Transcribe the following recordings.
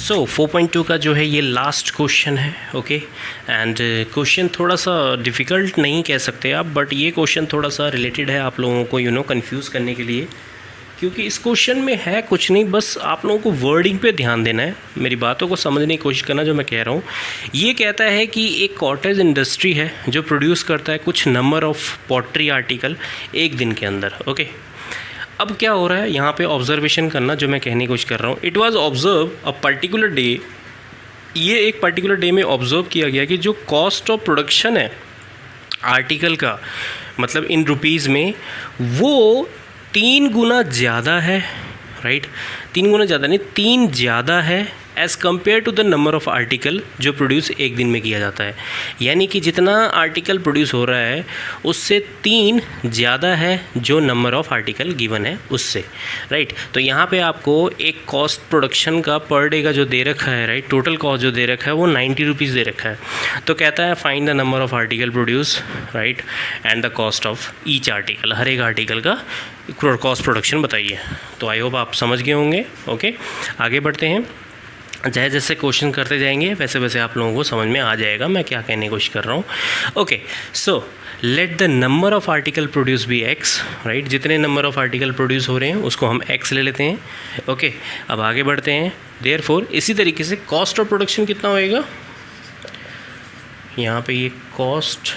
सो 4.2 का जो है ये लास्ट क्वेश्चन है, ओके। एंड क्वेश्चन थोड़ा सा डिफ़िकल्ट नहीं कह सकते आप, बट ये क्वेश्चन थोड़ा सा रिलेटेड है आप लोगों को कंफ्यूज करने के लिए, क्योंकि इस क्वेश्चन में है कुछ नहीं, बस आप लोगों को वर्डिंग पे ध्यान देना है, मेरी बातों को समझने की कोशिश करना जो मैं कह रहा हूँ। ये कहता है कि एक कॉटेज इंडस्ट्री है जो प्रोड्यूस करता है कुछ नंबर ऑफ़ पॉटरी आर्टिकल एक दिन के अंदर, ओके। अब क्या हो रहा है यहाँ पे ऑब्जर्वेशन करना जो मैं कहने की कोशिश कर रहा हूँ। It was observe a particular day, ये एक पर्टिकुलर डे में ऑब्जर्व किया गया कि जो कॉस्ट ऑफ प्रोडक्शन है आर्टिकल का, मतलब इन रुपीज़ में, वो 3 गुना ज़्यादा है, राइट। 3 गुना ज़्यादा नहीं, 3 ज़्यादा है as compare to the number of article जो प्रोड्यूस एक दिन में किया जाता है। यानी कि जितना आर्टिकल प्रोड्यूस हो रहा है उससे 3 ज़्यादा है जो नंबर ऑफ़ आर्टिकल गिवन है उससे, राइट। तो यहाँ पे आपको एक कॉस्ट प्रोडक्शन का पर डे का जो दे रखा है, राइट, टोटल कॉस्ट जो दे रखा है वो 90 रुपीज़ दे रखा है। तो कहता है find the number of article produce, right, and the cost of each article, हर एक आर्टिकल का कॉस्ट प्रोडक्शन बताइए। तो आई होप आप समझ गए होंगे, ओके। आगे बढ़ते हैं, जैसे जैसे क्वेश्चन करते जाएंगे वैसे वैसे आप लोगों को समझ में आ जाएगा मैं क्या कहने की कोशिश कर रहा हूँ, okay. So let the number of article produce be X, right. जितने नंबर ऑफ़ आर्टिकल प्रोड्यूस हो रहे हैं उसको हम एक्स ले लेते हैं, ओके। अब आगे बढ़ते हैं। देयरफॉर इसी तरीके से कॉस्ट ऑफ प्रोडक्शन कितना होएगा, यहाँ पे ये कॉस्ट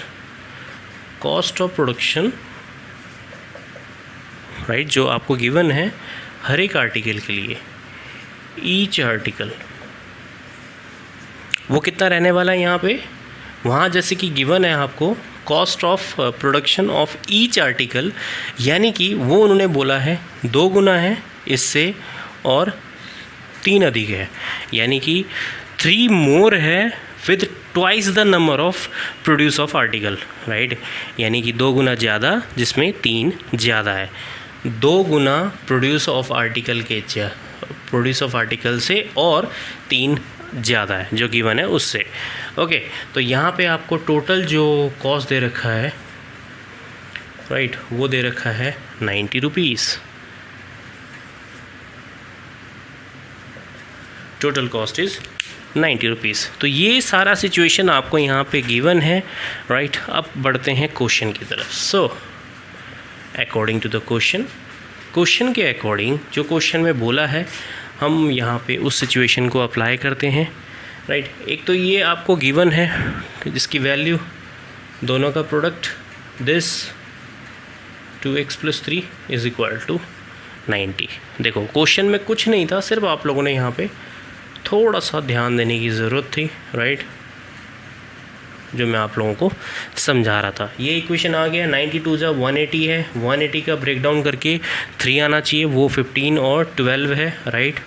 ऑफ प्रोडक्शन, राइट, जो आपको गिवन है हर एक आर्टिकल के लिए, ईच आर्टिकल, वो कितना रहने वाला है यहाँ पे। वहाँ जैसे कि गिवन है आपको cost of production of each article, यानी कि वो उन्होंने बोला है 2 गुना है इससे और 3 अधिक है, यानी कि 3 मोर है with twice the number of produce of article, right. यानी कि 2 गुना ज़्यादा जिसमें 3 ज़्यादा है, 2 गुना प्रोड्यूस ऑफ आर्टिकल से और 3 ज़्यादा है जो गिवन है उससे, ओके। तो यहाँ पे आपको टोटल जो कॉस्ट दे रखा है, राइट, वो दे रखा है 90 rupees. Total cost is 90 rupees. तो ये सारा सिचुएशन आपको यहाँ पे गिवन है, राइट। अब बढ़ते हैं क्वेश्चन की तरफ। So according to the question के अकॉर्डिंग जो क्वेश्चन में बोला है हम यहाँ पे उस सिचुएशन को अप्लाई करते हैं, राइट। एक तो ये आपको गिवन है जिसकी वैल्यू, दोनों का प्रोडक्ट, दिस 2x + 3 = 90। देखो क्वेश्चन में कुछ नहीं था, सिर्फ आप लोगों ने यहाँ पे थोड़ा सा ध्यान देने की ज़रूरत थी, राइट, जो मैं आप लोगों को समझा रहा था। ये इक्वेशन आ गया, 92 × 180 है, 180 का ब्रेक डाउन करके 3 आना चाहिए, वो 15 और 12 है, राइट।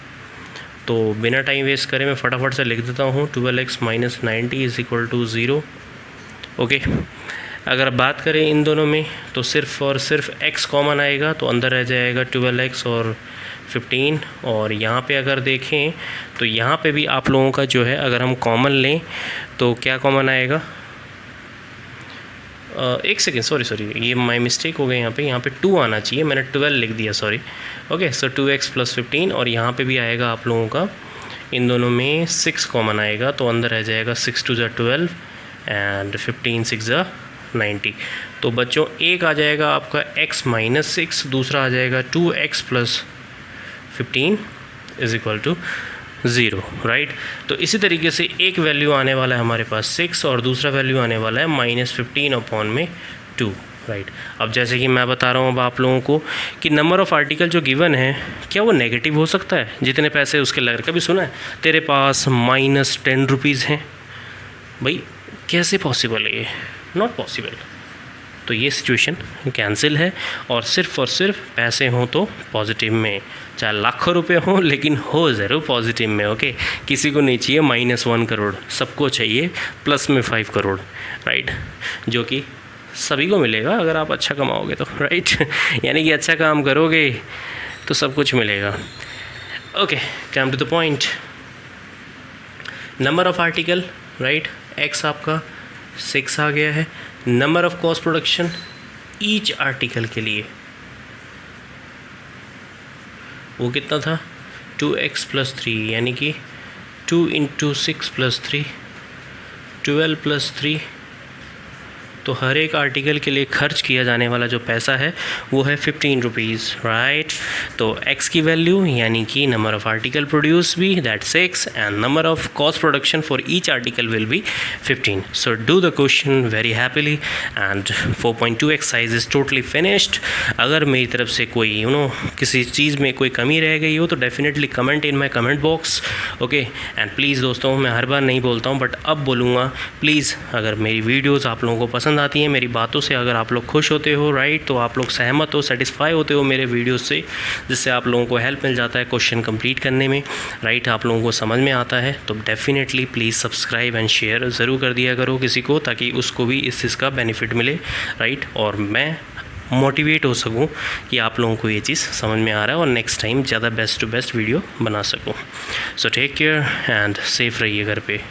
तो बिना टाइम वेस्ट करे मैं फटाफट से लिख देता हूँ, 12x - 90 = 0, ओके। अगर बात करें इन दोनों में तो सिर्फ और सिर्फ x कॉमन आएगा, तो अंदर रह जाएगा 12x और 15। और यहाँ पे अगर देखें तो यहाँ पे भी आप लोगों का जो है अगर हम कॉमन लें तो क्या कॉमन आएगा, एक सेकेंड, सॉरी, ये माय मिस्टेक हो गई, यहाँ पे 2 आना चाहिए, मैंने 12 लिख दिया, सॉरी, ओके। सो 2x + 15 और यहाँ पे भी आएगा आप लोगों का, इन दोनों में 6 कॉमन आएगा, तो अंदर रह जाएगा 6 × 2 = 12 एंड 15 × 6 = 90। तो बच्चों एक आ जाएगा आपका x - 6, दूसरा आ जाएगा 2x + 15 = 0, राइट। तो इसी तरीके से एक वैल्यू आने वाला है हमारे पास 6 और दूसरा वैल्यू आने वाला है -15/2, राइट। अब जैसे कि मैं बता रहा हूँ अब आप लोगों को कि नंबर ऑफ़ आर्टिकल जो गिवन है क्या वो नेगेटिव हो सकता है, जितने पैसे उसके लग, कभी सुना है तेरे पास -10 रुपीज़ हैं, भाई कैसे पॉसिबल है ये, नॉट पॉसिबल। तो ये सिचुएशन कैंसिल है और सिर्फ पैसे हों तो पॉजिटिव में, चाहे लाखों रुपए हों लेकिन हो ज़रूर पॉजिटिव में, ओके। किसी को नहीं चाहिए -1 करोड़, सबको चाहिए प्लस में 5 करोड़, राइट, जो कि सभी को मिलेगा अगर आप अच्छा कमाओगे तो, राइट। यानी कि अच्छा काम करोगे तो सब कुछ मिलेगा, okay. Come to the point, number of article, right, x आपका 6 आ गया है। Number of cost production each article के लिए वो कितना था, 2x + 3, यानी कि 2 इंटू 6 प्लस 3 12 प्लस 3, तो हर एक आर्टिकल के लिए खर्च किया जाने वाला जो पैसा है वो है 15 रुपीज़, राइट। तो x की वैल्यू यानी कि नंबर ऑफ़ आर्टिकल प्रोड्यूस भी, that 6, and number of cost production for each article will be 15। So do the question very happily and 4.2 exercise is totally finished. अगर मेरी तरफ से कोई किसी चीज़ में कोई कमी रह गई हो तो definitely comment in my comment box, okay. And please दोस्तों, मैं हर बार नहीं बोलता हूँ बट अब बोलूँगा, प्लीज़ अगर मेरी वीडियोज़ आप लोगों को पसंद आती हैं, मेरी बातों से अगर आप लोग खुश होते हो, राइट, तो आप लोग सहमत हो, सेटिस्फाई होते हो मेरे वीडियो से, जिससे आप लोगों को हेल्प मिल जाता है क्वेश्चन कंप्लीट करने में, राइट, आप लोगों को समझ में आता है, तो definitely please subscribe and share ज़रूर कर दिया करो किसी को, ताकि उसको भी इस चीज़ का बेनिफिट मिले, राइट, और मैं मोटिवेट हो सकूं कि आप लोगों को ये चीज़ समझ में आ रहा है और नेक्स्ट टाइम ज़्यादा बेस्ट टू बेस्ट वीडियो बना सकूं। So take care and safe रहिए घर पे।